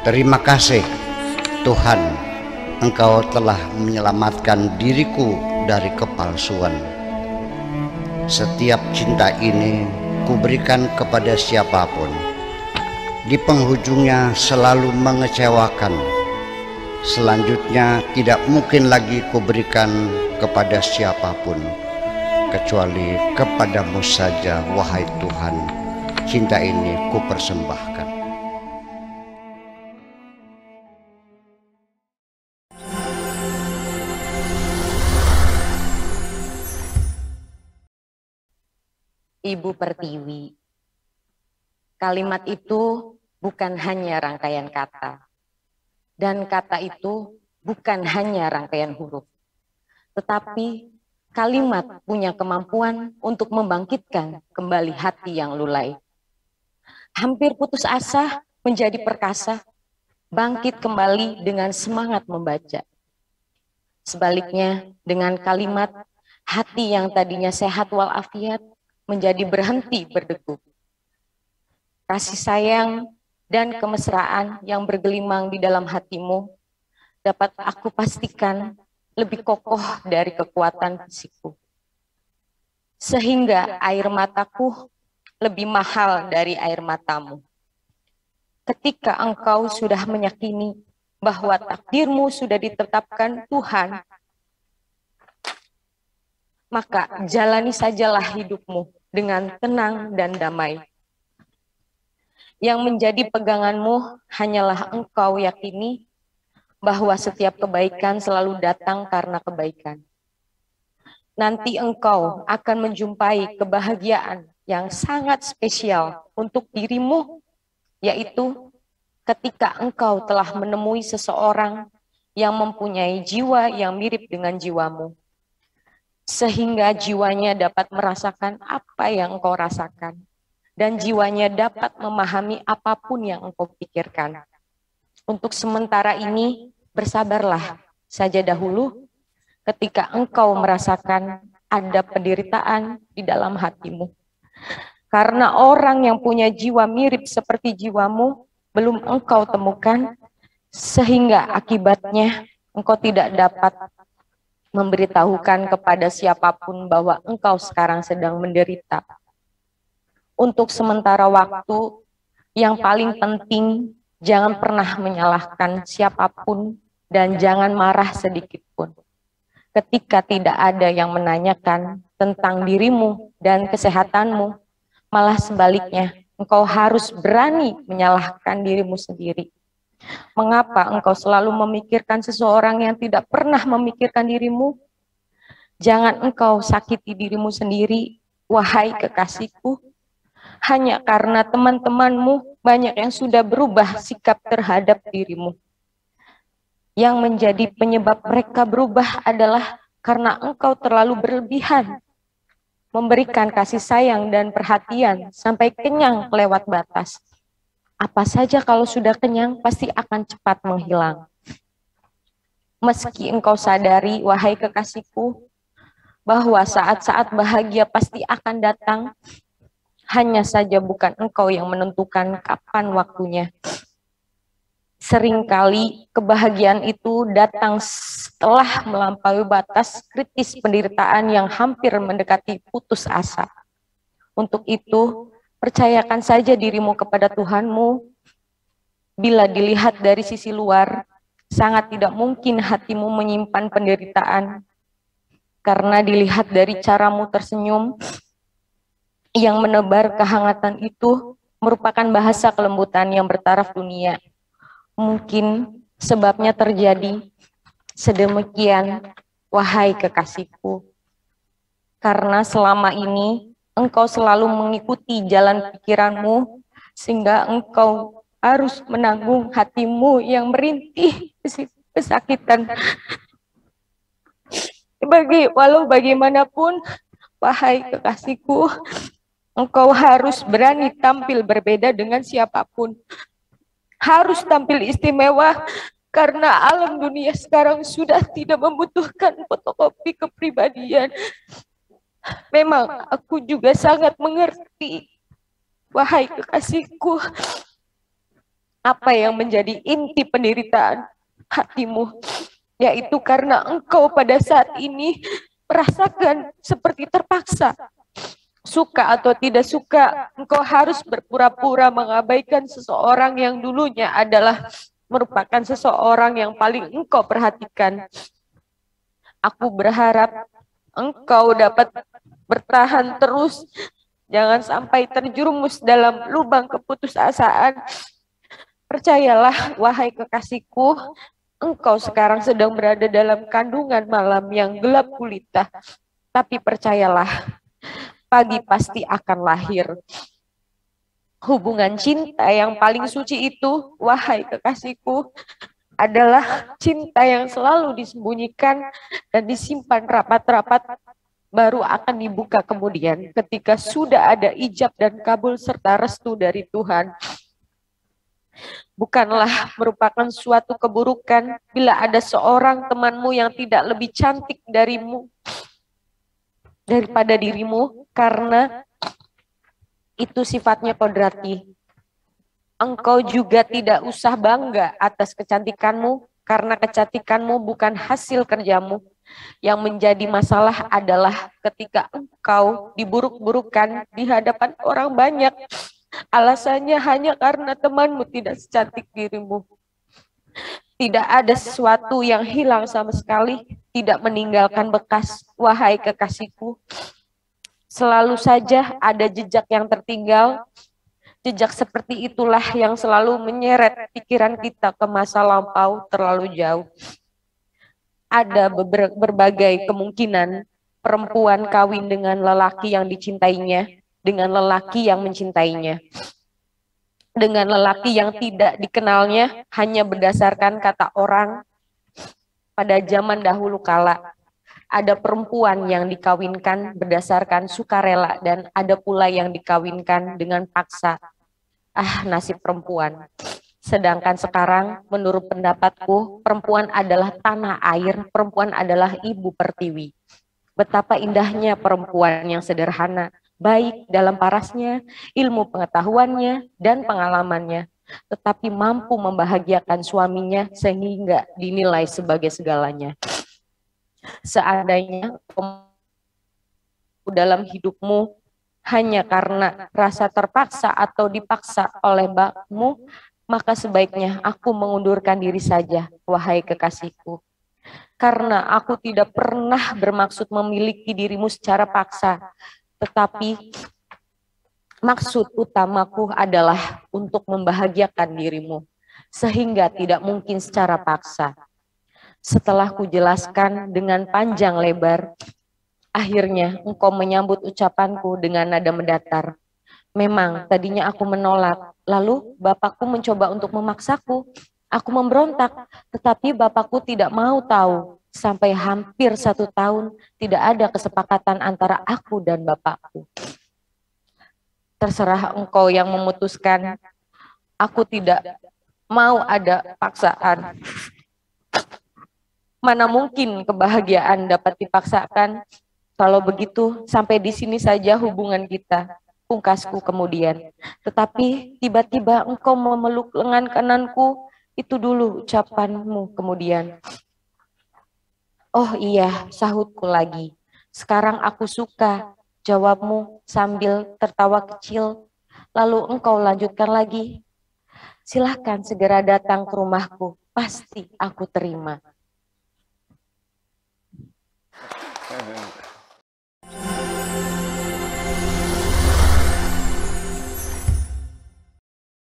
Terima kasih Tuhan, Engkau telah menyelamatkan diriku dari kepalsuan. Setiap cinta ini kuberikan kepada siapapun, di penghujungnya selalu mengecewakan. Selanjutnya tidak mungkin lagi kuberikan kepada siapapun, kecuali kepadamu saja, wahai Tuhan. Cinta ini kupersembahkan. Ibu Pertiwi. Kalimat itu bukan hanya rangkaian kata, dan kata itu bukan hanya rangkaian huruf, tetapi kalimat punya kemampuan untuk membangkitkan kembali hati yang lulai. Hampir putus asa menjadi perkasa, bangkit kembali dengan semangat membaca. Sebaliknya, dengan kalimat, hati yang tadinya sehat walafiat menjadi berhenti berdegup. Kasih sayang dan kemesraan yang bergelimang di dalam hatimu dapat aku pastikan lebih kokoh dari kekuatan fisikku. Sehingga air mataku lebih mahal dari air matamu. Ketika engkau sudah meyakini bahwa takdirmu sudah ditetapkan Tuhan, maka jalani sajalah hidupmu dengan tenang dan damai. Yang menjadi peganganmu hanyalah engkau yakini bahwa setiap kebaikan selalu datang karena kebaikan. Nanti engkau akan menjumpai kebahagiaan yang sangat spesial untuk dirimu, yaitu ketika engkau telah menemui seseorang yang mempunyai jiwa yang mirip dengan jiwamu, sehingga jiwanya dapat merasakan apa yang engkau rasakan, dan jiwanya dapat memahami apapun yang engkau pikirkan. Untuk sementara ini, bersabarlah saja dahulu ketika engkau merasakan ada penderitaan di dalam hatimu. Karena orang yang punya jiwa mirip seperti jiwamu belum engkau temukan, sehingga akibatnya engkau tidak dapat memberitahukan kepada siapapun bahwa engkau sekarang sedang menderita. Untuk sementara waktu, yang paling penting, jangan pernah menyalahkan siapapun dan jangan marah sedikit pun. Ketika tidak ada yang menanyakan tentang dirimu dan kesehatanmu, malah sebaliknya, engkau harus berani menyalahkan dirimu sendiri. Mengapa engkau selalu memikirkan seseorang yang tidak pernah memikirkan dirimu? Jangan engkau sakiti dirimu sendiri, wahai kekasihku, hanya karena teman-temanmu banyak yang sudah berubah sikap terhadap dirimu. Yang menjadi penyebab mereka berubah adalah karena engkau terlalu berlebihan, memberikan kasih sayang dan perhatian sampai kenyang lewat batas. Apa saja kalau sudah kenyang pasti akan cepat menghilang. Meski engkau sadari, wahai kekasihku, bahwa saat-saat bahagia pasti akan datang, hanya saja bukan engkau yang menentukan kapan waktunya. Seringkali kebahagiaan itu datang setelah melampaui batas kritis penderitaan yang hampir mendekati putus asa. Untuk itu, percayakan saja dirimu kepada Tuhanmu. Bila dilihat dari sisi luar, sangat tidak mungkin hatimu menyimpan penderitaan. Karena dilihat dari caramu tersenyum, yang menebar kehangatan itu merupakan bahasa kelembutan yang bertaraf dunia. Mungkin sebabnya terjadi sedemikian, wahai kekasihku. Karena selama ini engkau selalu mengikuti jalan pikiranmu, sehingga engkau harus menanggung hatimu yang merintih kesakitan. Walau bagaimanapun, wahai kekasihku, engkau harus berani tampil berbeda dengan siapapun. Harus tampil istimewa, karena alam dunia sekarang sudah tidak membutuhkan fotokopi kepribadian. Memang aku juga sangat mengerti, wahai kekasihku. apa yang menjadi inti penderitaan hatimu, yaitu karena engkau pada saat ini merasakan seperti terpaksa. Suka atau tidak suka, engkau harus berpura-pura mengabaikan seseorang yang dulunya adalah merupakan seseorang yang paling engkau perhatikan. Aku berharap engkau dapat bertahan terus, jangan sampai terjerumus dalam lubang keputusasaan. Percayalah, wahai kekasihku, engkau sekarang sedang berada dalam kandungan malam yang gelap gulita. Tapi percayalah, pagi pasti akan lahir. Hubungan cinta yang paling suci itu, wahai kekasihku, adalah cinta yang selalu disembunyikan dan disimpan rapat-rapat, baru akan dibuka kemudian ketika sudah ada ijab dan kabul serta restu dari Tuhan. Bukanlah merupakan suatu keburukan bila ada seorang temanmu yang tidak lebih cantik daripada dirimu, karena itu sifatnya kodrati. Engkau juga tidak usah bangga atas kecantikanmu, karena kecantikanmu bukan hasil kerjamu. Yang menjadi masalah adalah ketika engkau diburuk-burukan di hadapan orang banyak, alasannya hanya karena temanmu tidak secantik dirimu. Tidak ada sesuatu yang hilang sama sekali, tidak meninggalkan bekas, wahai kekasihku. Selalu saja ada jejak yang tertinggal. Jejak seperti itulah yang selalu menyeret pikiran kita ke masa lampau terlalu jauh. Ada berbagai kemungkinan perempuan kawin dengan lelaki yang dicintainya, dengan lelaki yang mencintainya, dengan lelaki yang tidak dikenalnya hanya berdasarkan kata orang. Pada zaman dahulu kala, ada perempuan yang dikawinkan berdasarkan sukarela dan ada pula yang dikawinkan dengan paksa. Nasib perempuan. Sedangkan sekarang menurut pendapatku, perempuan adalah tanah air, perempuan adalah ibu pertiwi. Betapa indahnya perempuan yang sederhana, baik dalam parasnya, ilmu pengetahuannya, dan pengalamannya, tetapi mampu membahagiakan suaminya sehingga dinilai sebagai segalanya. Seandainya dalam hidupmu hanya karena rasa terpaksa atau dipaksa oleh bakmu, maka sebaiknya aku mengundurkan diri saja, wahai kekasihku. Karena aku tidak pernah bermaksud memiliki dirimu secara paksa, tetapi maksud utamaku adalah untuk membahagiakan dirimu, sehingga tidak mungkin secara paksa. Setelah kujelaskan dengan panjang lebar, akhirnya engkau menyambut ucapanku dengan nada mendatar. Memang tadinya aku menolak, lalu bapakku mencoba untuk memaksaku. Aku memberontak, tetapi bapakku tidak mau tahu. Sampai hampir 1 tahun tidak ada kesepakatan antara aku dan bapakku. Terserah engkau yang memutuskan, aku tidak mau ada paksaan. Mana mungkin kebahagiaan dapat dipaksakan? Kalau begitu, sampai di sini saja hubungan kita, pungkasku kemudian. Tetapi tiba-tiba engkau memeluk lengan kananku, itu dulu ucapanmu kemudian. Oh iya, sahutku lagi. Sekarang aku suka, jawabmu sambil tertawa kecil. Lalu engkau lanjutkan lagi. Silahkan segera datang ke rumahku, pasti aku terima.